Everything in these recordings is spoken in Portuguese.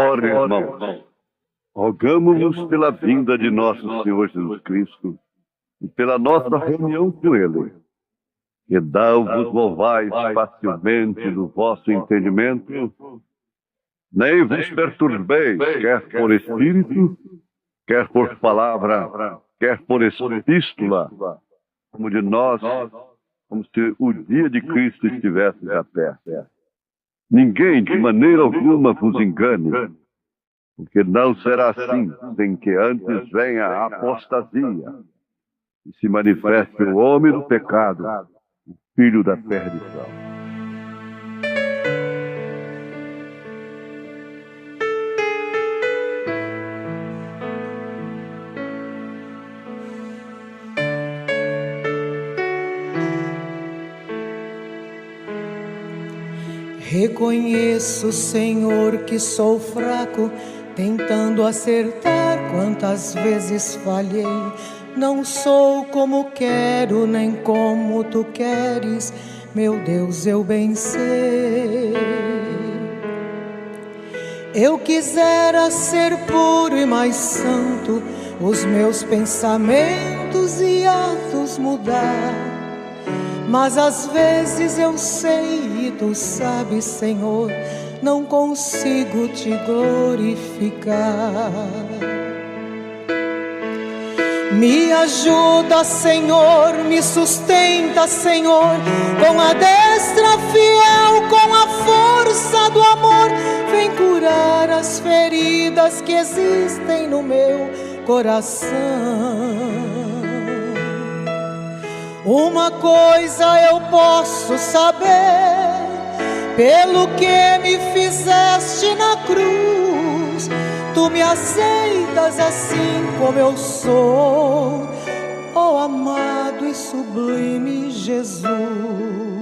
Ora, irmãos, rogamos-vos pela vinda de nosso Senhor Jesus Cristo e pela nossa reunião com Ele, que dá-vos louvais facilmente do vosso entendimento, nem vos perturbeis, quer por espírito, quer por palavra, quer por epístola, como de nós, como se o dia de Cristo estivesse já perto. Ninguém de maneira alguma vos engane, porque não será assim, sem que antes venha a apostasia e se manifeste o homem do pecado, o filho da perdição. Reconheço, Senhor, que sou fraco, tentando acertar quantas vezes falhei. Não sou como quero, nem como tu queres, meu Deus, eu bem sei. Eu quisera ser puro e mais santo, os meus pensamentos e atos mudar. Mas às vezes eu sei e tu sabes, Senhor, não consigo te glorificar. Me ajuda, Senhor, me sustenta, Senhor, com a destra fiel, com a força do amor. Vem curar as feridas que existem no meu coração. Uma coisa eu posso saber, pelo que me fizeste na cruz, tu me aceitas assim como eu sou, ó amado e sublime Jesus.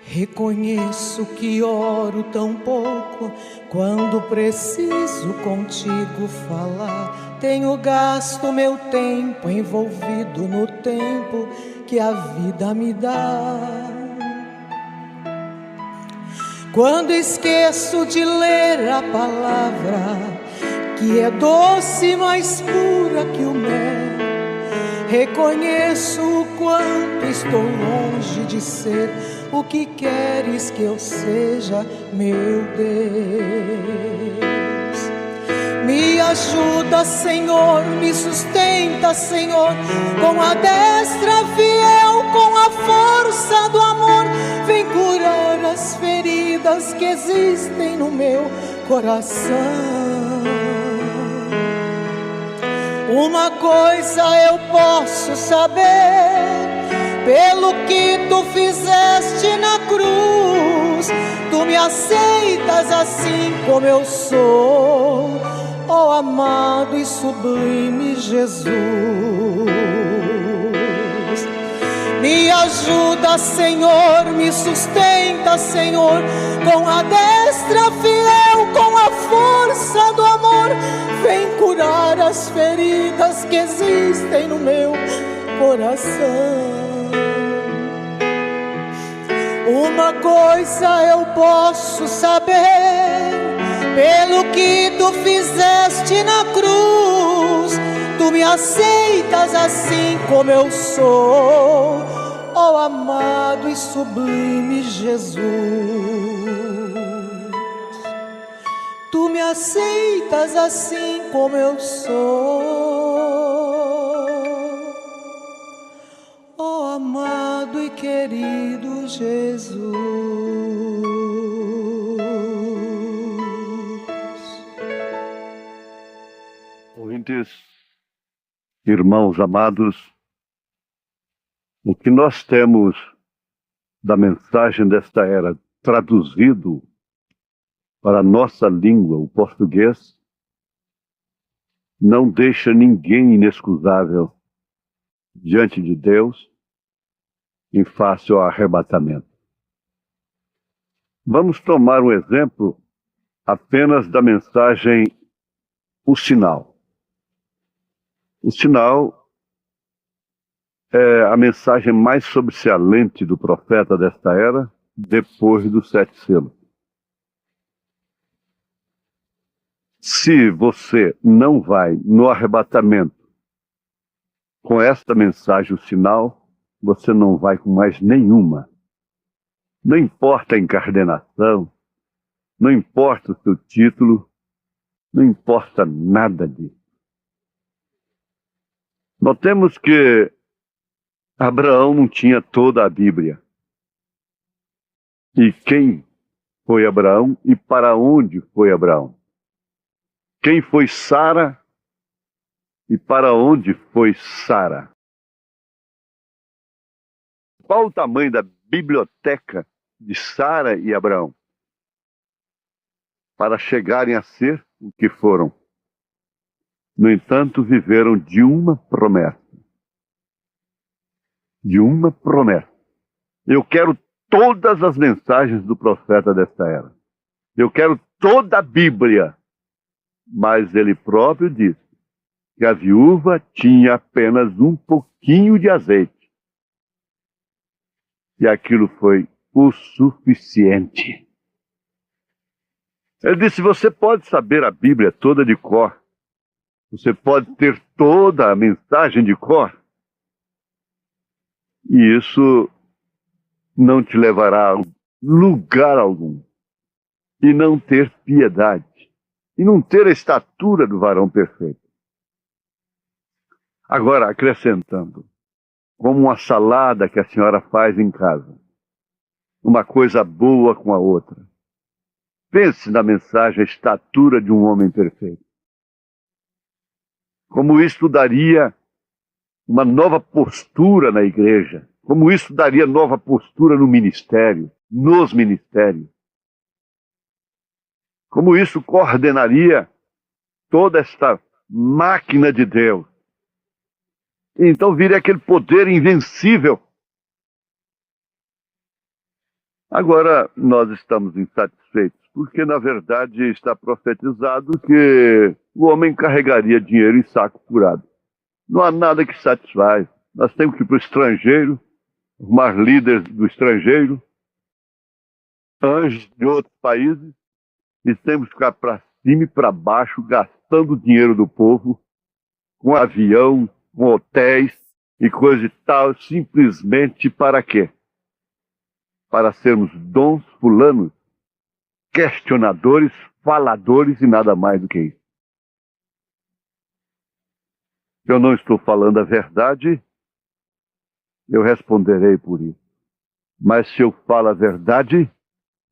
Reconheço que oro tão pouco, quando preciso contigo falar. Tenho gasto meu tempo envolvido no tempo que a vida me dá. Quando esqueço de ler a palavra, que é doce e mais pura que o mel, reconheço o quanto estou longe de ser o que queres que eu seja, meu Deus. Me ajuda, Senhor, me sustenta, Senhor, com a destra fiel, com a força do amor. Vem curar as feridas que existem no meu coração. Uma coisa eu posso saber, pelo que tu fizeste na cruz, tu me aceitas assim como eu sou, ó amado e sublime Jesus. Me ajuda, Senhor, me sustenta, Senhor, com a destra fiel, com a força do amor. Vem curar as feridas que existem no meu coração. Uma coisa eu posso saber, pelo que tu fizeste na cruz, tu me aceitas assim como eu sou, ó amado e sublime Jesus. Tu me aceitas assim como eu sou, ó amado e querido Jesus. Ouvintes, irmãos amados, o que nós temos da mensagem desta era traduzido para a nossa língua, o português, não deixa ninguém inexcusável diante de Deus em face ao arrebatamento. Vamos tomar um exemplo apenas da mensagem o sinal. O sinal é a mensagem mais sobressalente do profeta desta era, depois dos 7 selos. Se você não vai no arrebatamento com esta mensagem, o sinal, você não vai com mais nenhuma. Não importa a encarnação, não importa o seu título, não importa nada disso. Notemos que Abraão não tinha toda a Bíblia. E quem foi Abraão e para onde foi Abraão? Quem foi Sara e para onde foi Sara? Qual o tamanho da biblioteca de Sara e Abraão para chegarem a ser o que foram? No entanto, viveram de uma promessa. De uma promessa. Eu quero todas as mensagens do profeta desta era. Eu quero toda a Bíblia. Mas ele próprio disse que a viúva tinha apenas um pouquinho de azeite. E aquilo foi o suficiente. Ele disse, você pode saber a Bíblia toda de cor. Você pode ter toda a mensagem de cor. E isso não te levará a lugar algum. E não ter piedade. E não ter a estatura do varão perfeito. Agora, acrescentando, como uma salada que a senhora faz em casa. Uma coisa boa com a outra. Pense na mensagem, a estatura de um homem perfeito. Como isso daria uma nova postura na igreja. Como isso daria nova postura no ministério, nos ministérios. Como isso coordenaria toda esta máquina de Deus. Então viria aquele poder invencível. Agora nós estamos insatisfeitos, porque na verdade está profetizado que o homem carregaria dinheiro em saco furado. Não há nada que satisfaz. Nós temos que ir para o estrangeiro, arrumar líderes do estrangeiro, anjos de outros países, e temos que ficar para cima e para baixo, gastando o dinheiro do povo, com avião, com hotéis e coisa e tal, simplesmente para quê? Para sermos dons fulanos, questionadores, faladores e nada mais do que isso. Se eu não estou falando a verdade, eu responderei por isso. Mas se eu falo a verdade,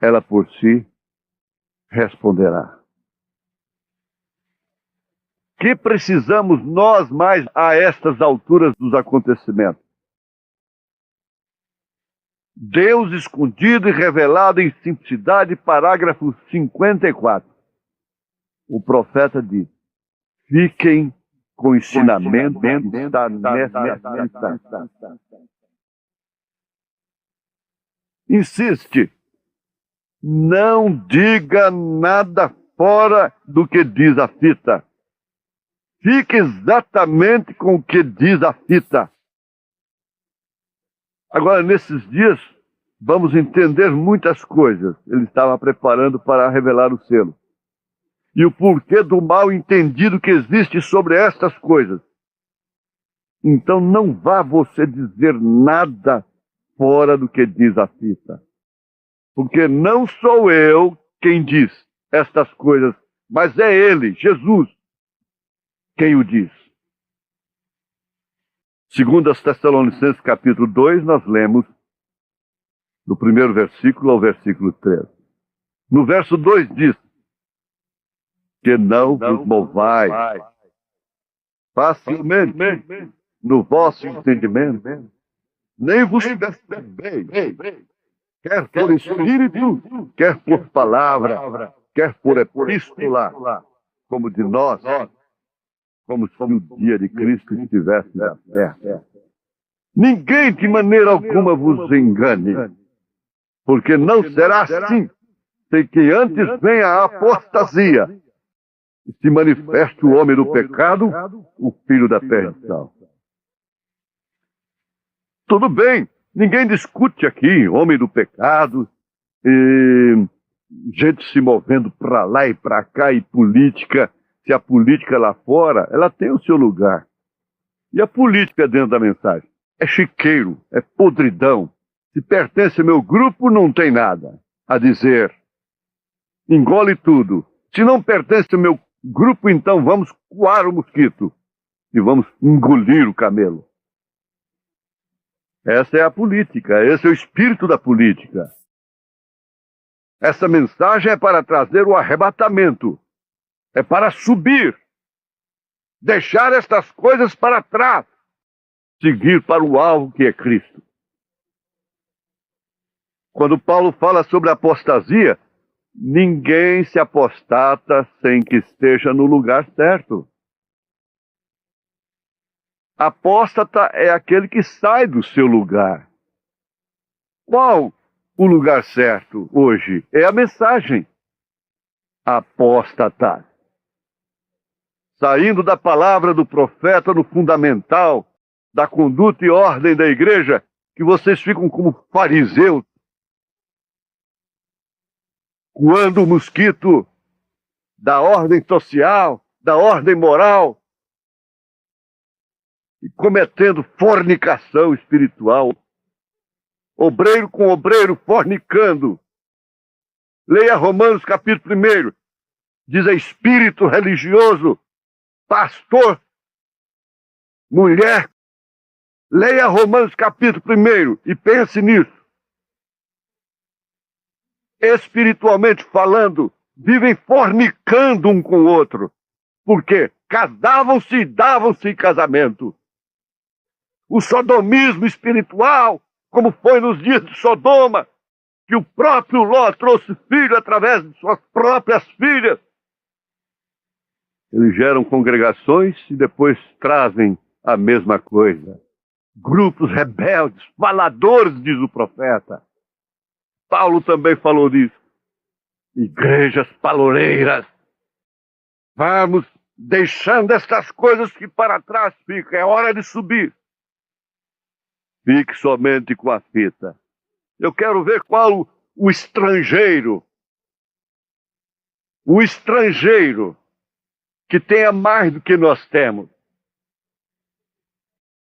ela por si responderá. Que precisamos nós mais a estas alturas dos acontecimentos? Deus escondido e revelado em simplicidade, parágrafo 54. O profeta diz, fiquem com o ensinamento que está nessa mensagem. Insiste, não diga nada fora do que diz a fita. Fique exatamente com o que diz a fita. Agora, nesses dias, vamos entender muitas coisas. Ele estava preparando para revelar o selo. E o porquê do mal entendido que existe sobre estas coisas. Então não vá você dizer nada fora do que diz a fita. Porque não sou eu quem diz estas coisas, mas é Ele, Jesus, quem o diz. Segundo as Tessalonicenses capítulo 2, nós lemos do primeiro versículo ao versículo 3. No verso 2 diz, que não vos movais facilmente no vosso entendimento, nem vos perturbeis, quer por espírito, quer por palavra, quer por epístola, como de nós, como se o dia de Cristo estivesse na terra. Ninguém de maneira alguma vos engane, porque não será assim. sem que antes venha a apostasia e se manifeste o homem do pecado, o filho da perdição. Tudo bem, ninguém discute aqui homem do pecado, e gente se movendo para lá e para cá, e política. Se a política lá fora, ela tem o seu lugar. E a política dentro da mensagem? É chiqueiro, é podridão. Se pertence ao meu grupo, não tem nada a dizer. Engole tudo. Se não pertence ao meu grupo, então vamos coar o mosquito e vamos engolir o camelo. Essa é a política, esse é o espírito da política. Essa mensagem é para trazer o arrebatamento, é para subir, deixar estas coisas para trás, seguir para o alvo que é Cristo. Quando Paulo fala sobre apostasia, ninguém se apostata sem que esteja no lugar certo. Apóstata é aquele que sai do seu lugar. Qual o lugar certo hoje? É a mensagem. Apóstata. Saindo da palavra do profeta no fundamental da conduta e ordem da igreja, que vocês ficam como fariseus, coando o mosquito da ordem social, da ordem moral, e cometendo fornicação espiritual. Obreiro com obreiro fornicando. Leia Romanos capítulo 1. Diz a espírito religioso, pastor, mulher. Leia Romanos capítulo 1 e pense nisso. Espiritualmente falando, vivem fornicando um com o outro. Por quê? Casavam-se e davam-se em casamento. O sodomismo espiritual, como foi nos dias de Sodoma, que o próprio Ló trouxe filho através de suas próprias filhas. Eles geram congregações e depois trazem a mesma coisa. Grupos rebeldes, faladores, diz o profeta. Paulo também falou disso. Igrejas paloreiras. Vamos deixando estas coisas que para trás ficam. É hora de subir. Fique somente com a fita. Eu quero ver qual o estrangeiro. O estrangeiro que tenha mais do que nós temos.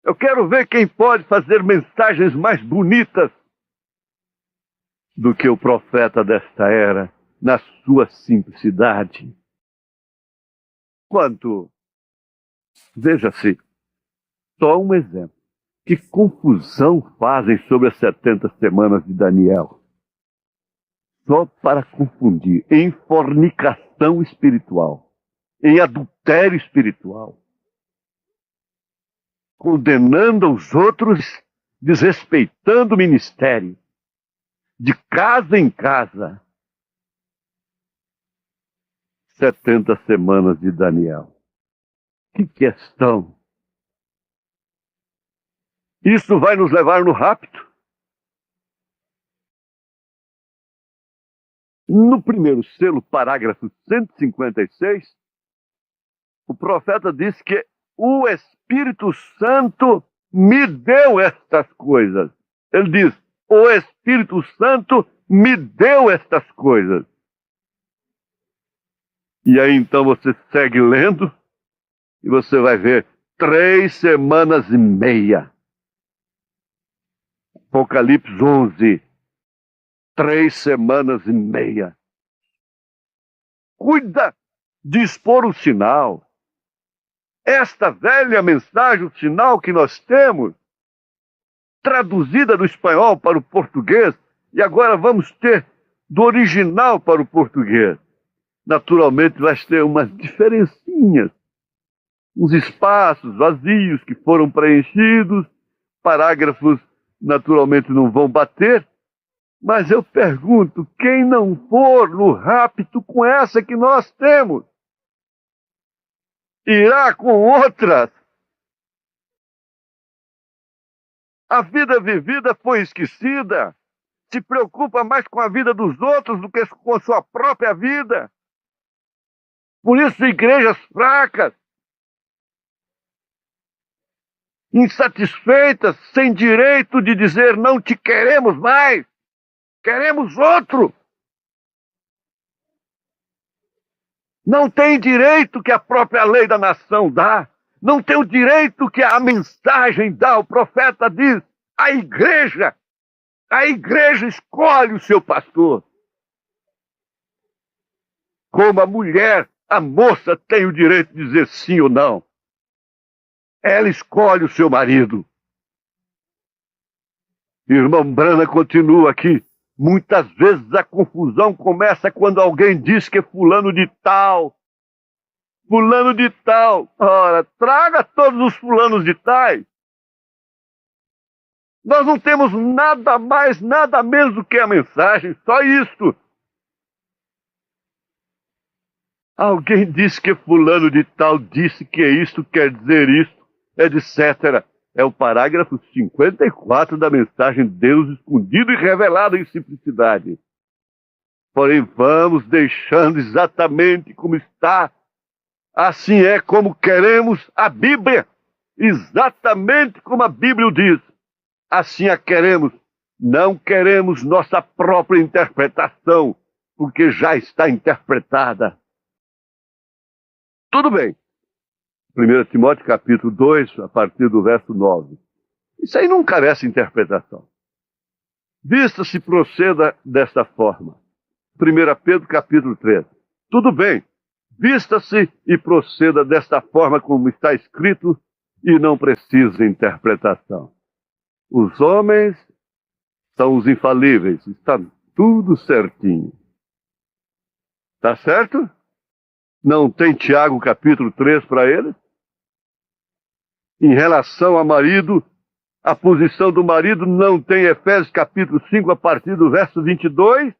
Eu quero ver quem pode fazer mensagens mais bonitas do que o profeta desta era, na sua simplicidade. Quanto, veja-se, só um exemplo. Que confusão fazem sobre as 70 semanas de Daniel. Só para confundir, em fornicação espiritual, em adultério espiritual, condenando os outros, desrespeitando o ministério, de casa em casa. 70 semanas de Daniel. Que questão! Isso vai nos levar no rapto? No primeiro selo, parágrafo 156, o profeta diz que o Espírito Santo me deu estas coisas. Ele diz, o Espírito Santo me deu estas coisas. E aí então você segue lendo e você vai ver 3 semanas e meia. Apocalipse 11. 3 semanas e meia. Cuida de expor o sinal. Esta velha mensagem, o sinal que nós temos, traduzida do espanhol para o português, e agora vamos ter do original para o português. Naturalmente vai ter umas diferencinhas, uns espaços vazios que foram preenchidos, parágrafos naturalmente não vão bater, mas eu pergunto, quem não for no rapto com essa que nós temos, irá com outras? A vida vivida foi esquecida. se preocupa mais com a vida dos outros do que com a sua própria vida. Por isso, igrejas fracas, insatisfeitas, sem direito de dizer não te queremos mais, queremos outro. Não tem direito que a própria lei da nação dá, não tem o direito que a mensagem dá. O profeta diz, a igreja escolhe o seu pastor. Como a mulher, a moça tem o direito de dizer sim ou não. Ela escolhe o seu marido. Irmão Brana continua aqui. Muitas vezes a confusão começa quando alguém diz que é fulano de tal. Fulano de tal. Ora, traga todos os fulanos de tais. Nós não temos nada mais, nada menos do que a mensagem, só isto. Alguém disse que fulano de tal disse que isto quer dizer isto, etc. É o parágrafo 54 da mensagem Deus escondido e revelado em simplicidade. Porém, vamos deixando exatamente como está. Assim é como queremos a Bíblia. Exatamente como a Bíblia o diz. Assim a queremos. Não queremos nossa própria interpretação, porque já está interpretada. Tudo bem. 1 Timóteo capítulo 2, a partir do verso 9. Isso aí não carece de interpretação. Vista-se proceda desta forma. 1 Pedro capítulo 3. Tudo bem. Vista-se e proceda desta forma como está escrito e não precisa de interpretação. Os homens são os infalíveis. Está tudo certinho. Tá certo? Não tem Tiago capítulo 3 para eles? Em relação ao marido, a posição do marido não tem Efésios capítulo 5 a partir do verso 22?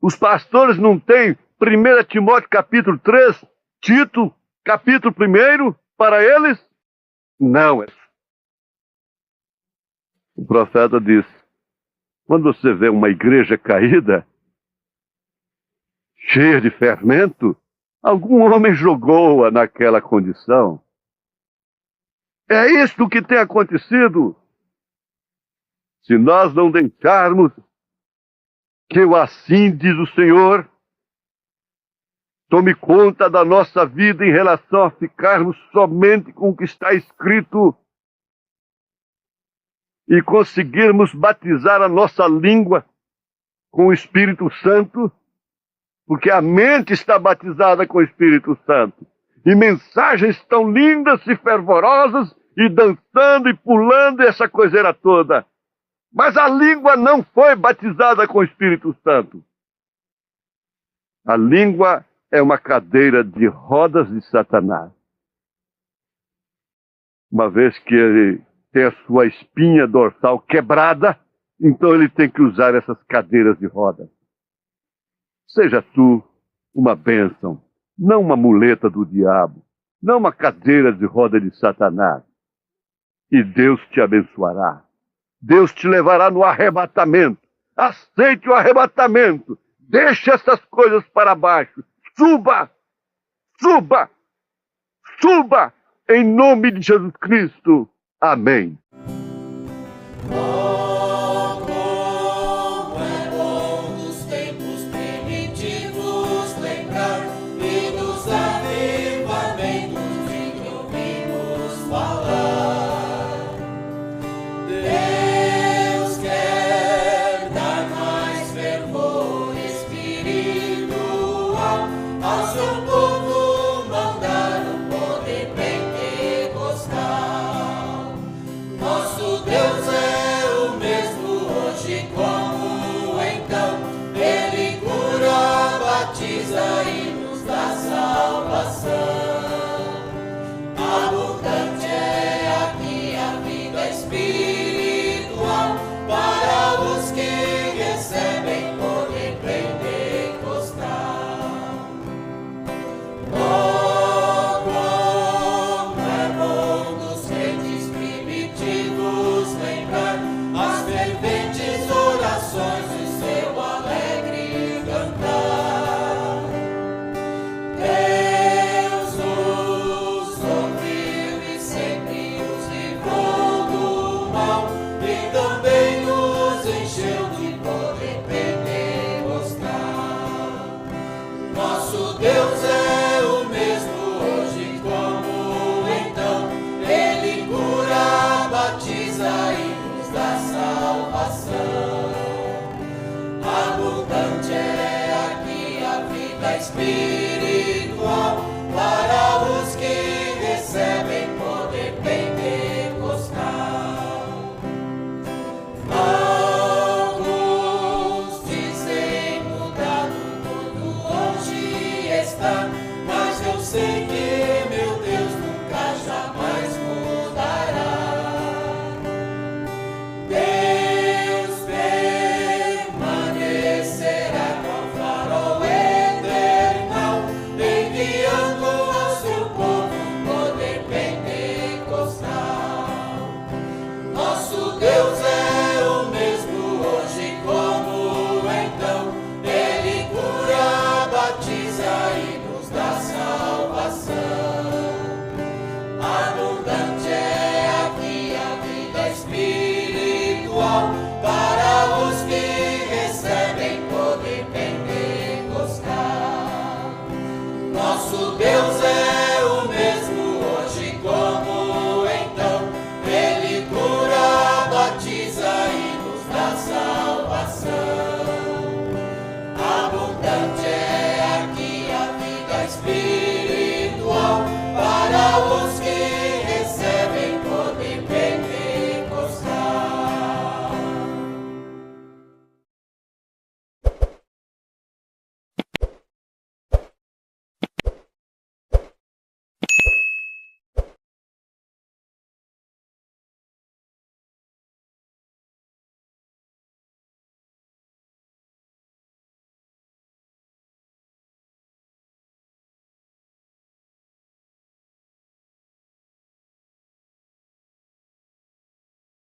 Os pastores não têm 1 Timóteo capítulo 3, Tito capítulo 1 para eles? Não. O profeta diz, quando você vê uma igreja caída, cheia de fermento, algum homem jogou-a naquela condição. É isto que tem acontecido. Se nós não deixarmos que o assim diz o Senhor tome conta da nossa vida em relação a ficarmos somente com o que está escrito e conseguirmos batizar a nossa língua com o Espírito Santo, porque a mente está batizada com o Espírito Santo. E mensagens tão lindas e fervorosas, e dançando e pulando, essa coiseira toda. Mas a língua não foi batizada com o Espírito Santo. A língua é uma cadeira de rodas de Satanás. Uma vez que ele tem a sua espinha dorsal quebrada, então ele tem que usar essas cadeiras de rodas. Seja tu uma bênção, não uma muleta do diabo, não uma cadeira de roda de Satanás. E Deus te abençoará. Deus te levará no arrebatamento. Aceite o arrebatamento. Deixe essas coisas para baixo. Suba! Suba! Suba! Em nome de Jesus Cristo. Amém. Nosso Espírito.